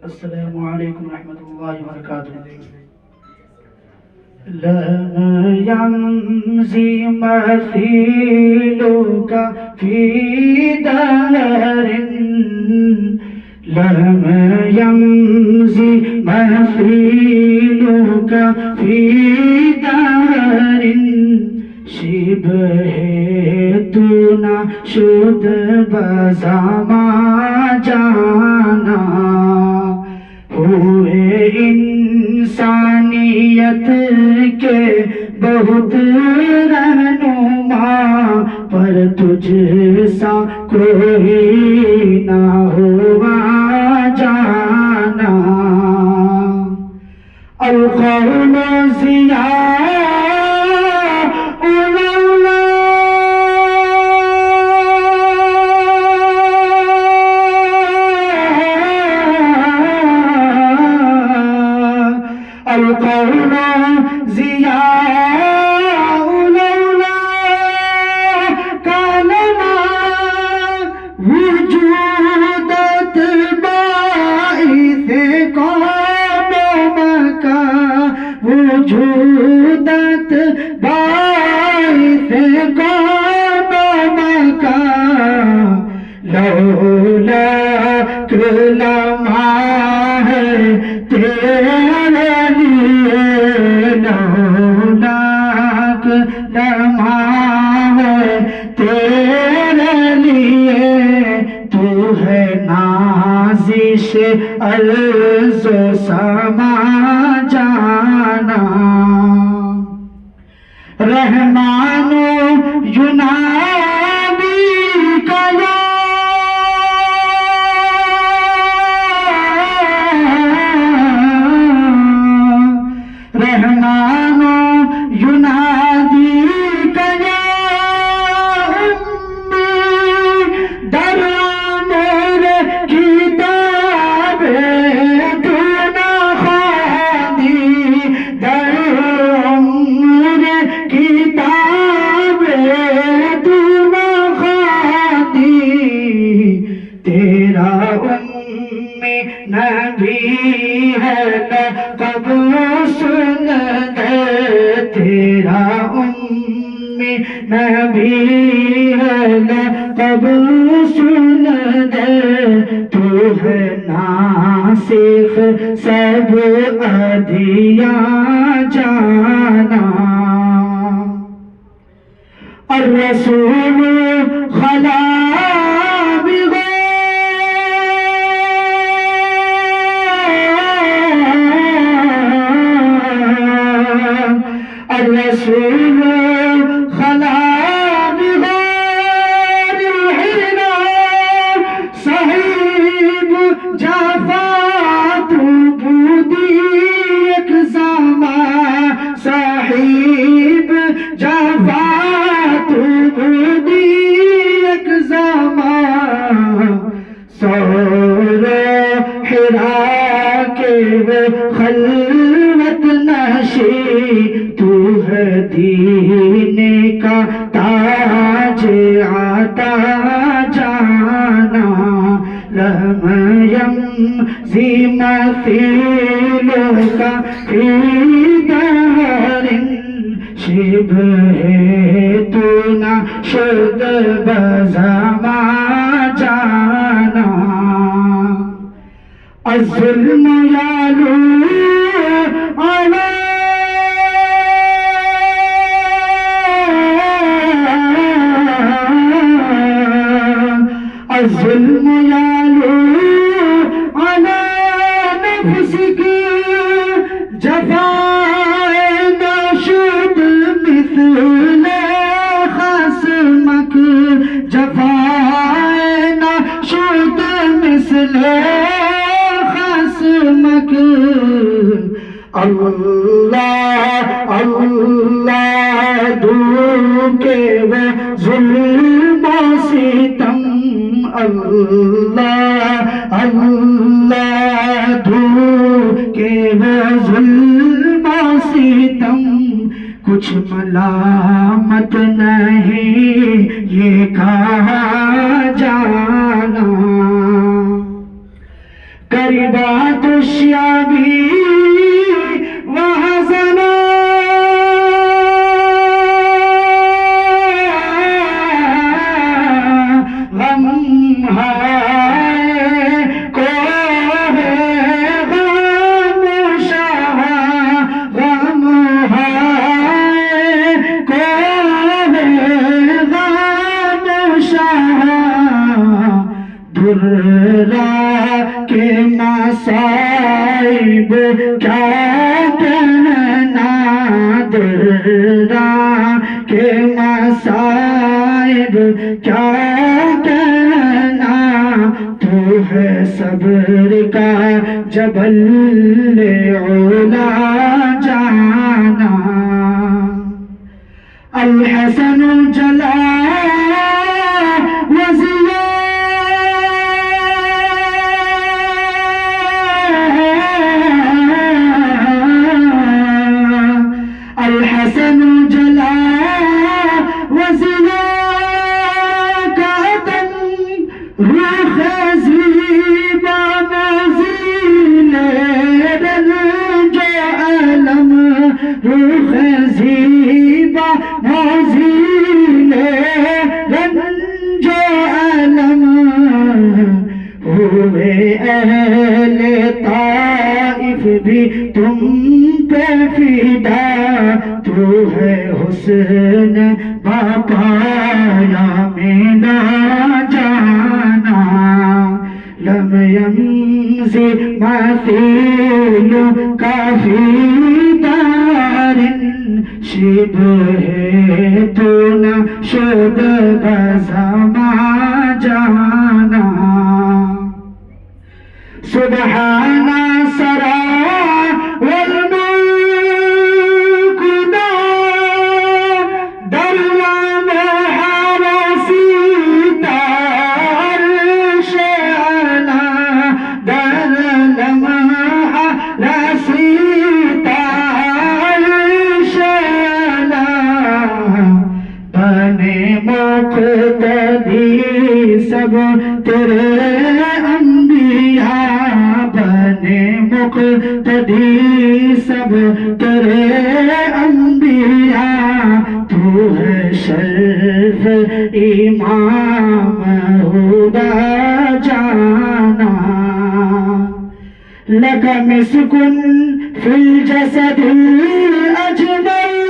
السلام علیکم ورحمۃ اللہ وبرکاتہ. لم يمضي مثيلك في دهر لم يمضي مثيلك في دهر شبه تو نشد بزمان جانا ہوئے انسانیت کے بہت رہنما پر تجھ سا کوئی نہ ہوا جانا. القول ضیاء القول ضیاء لولا کالما وجودت باعث قوم مکہ وجودت باعث قوم مکہ لولا لمحہ ہے تیرے لمحہ ہے تیرے لیے تو ہے نازش ارض و سما جانا. رحمان ینادی کا رحمان ینادی نبی ہے لقب سن دے تیرا نبی ہے لقب سن دے تو ہے ناسخ سب ادھیاں جانا. الرسول خلا الرسول خلا بغار الحنا صحیب جفات بودی ایک زمان صحیب جفات بودی ایک زمان سور حرا کے خلوت نشی تو ہے دین کا تاج عطا جانا. لم یمضی مثیلک فی دہر شبہ تو نشد بزمان جانا. الظلم یعلو علی الظلم یعلو علی نفسک جفائے نشد مثل خصمک جفائے نشد مثل خصمک. اللہ اللہ دور کے وہ ظلم و ستم اللہ اللہ دور کے وہ ظلم و ستم کچھ ملامت نہیں یہ کہا جانا. طيبات الشياب وحسنا غم کے مصائب کیا کہنا درا کے مصائب کیا کہنا تو ہے صبر کا جبل علا جانا الحسن جلا الحسن جلا وزنا کاتن روح زیبا موزیل رنج علم روح زیبا موزیل رنج علم ہوئے اہل طائف بھی تم پہ فدا تو ہے حسن بقایا میں نہ جانا لم يمضي مثيل كفي دار شبه دون شد بزما جانا سبحان سرا سب تیرے انبیاء بنے مقتدی سب تیرے انبیاء تو ہے شرف امام ہدا جانا لک مسک فی الجسد الاجمل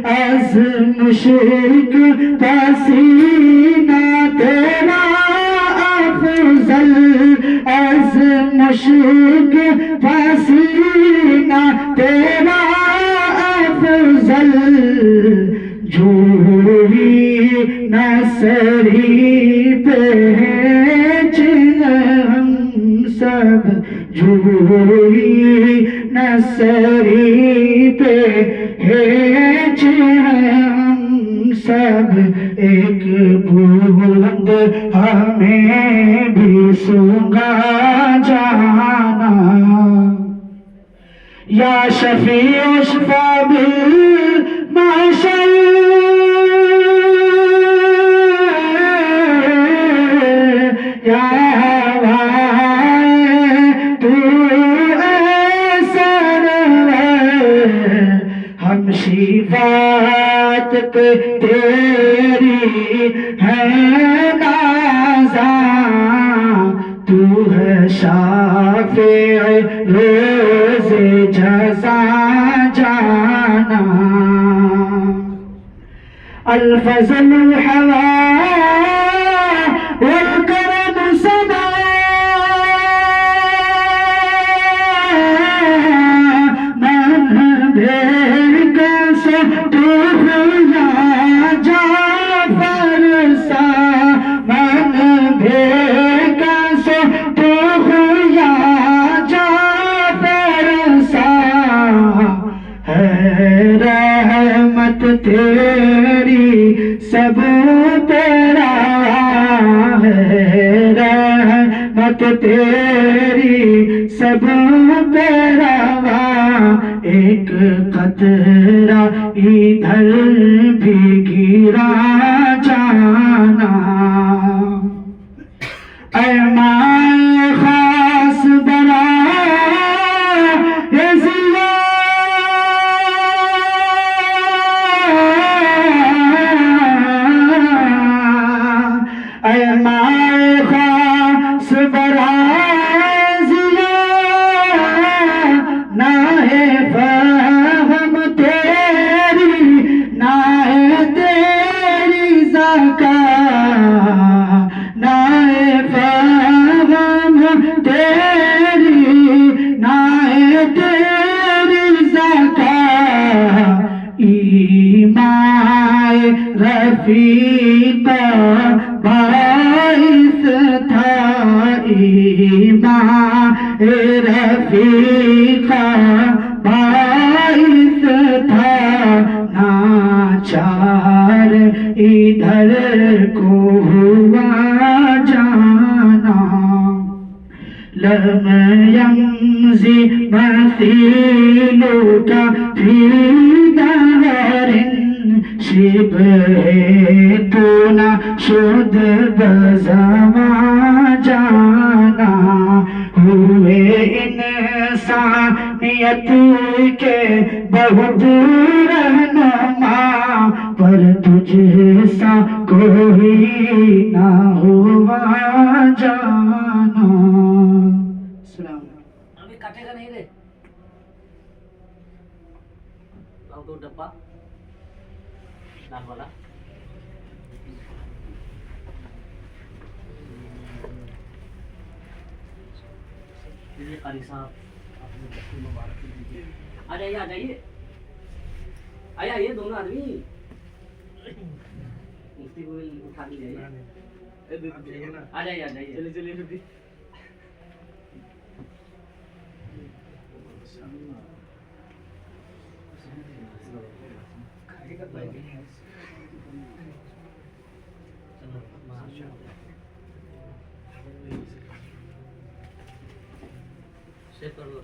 از مشرق پسینہ تیرا افضل از مشرق پسینہ تیرا افضل جوہی نصری پہچ ہم سب جوہی نصری پہچ ہم سب ایک بلند ہمیں بھی سنگا جانا یا شفیع اشفا بالمحشر یا شفاعت پہ تیری ہے نازاں تو ہے شافع روز جزا جانا الفضل الحوا والکرم صدا رحمت تیری سب تیرا ہے رحمت تیری سب تیرا ایک قطرہ ادھر بھی گرا جانا اے مائے خاص برازیہ نہ ہے فہم تیری نہ ہے تیری زکات نہ ہے فہم تیری نہ ہے تیری زکات ایمان رفیق باعث تھا ایمان رفیق باعث تھا ناچار ادھر کو ہوا جانا لم يمضي مثيلك في دهر شبهتنا شد بزمان جانا ہوئے انسانیت کے بہت رہنما پر تجھ سا کوئی نہ ہوا جانا. السلام ابھی کٹے گا نہیں رے لاؤ دو ڈبہ لال والا قاری صاحب آ جائیے آئیے دونوں آدمی مفتی کو اٹھا کے لے آئیے آ جائیے چلیے چلو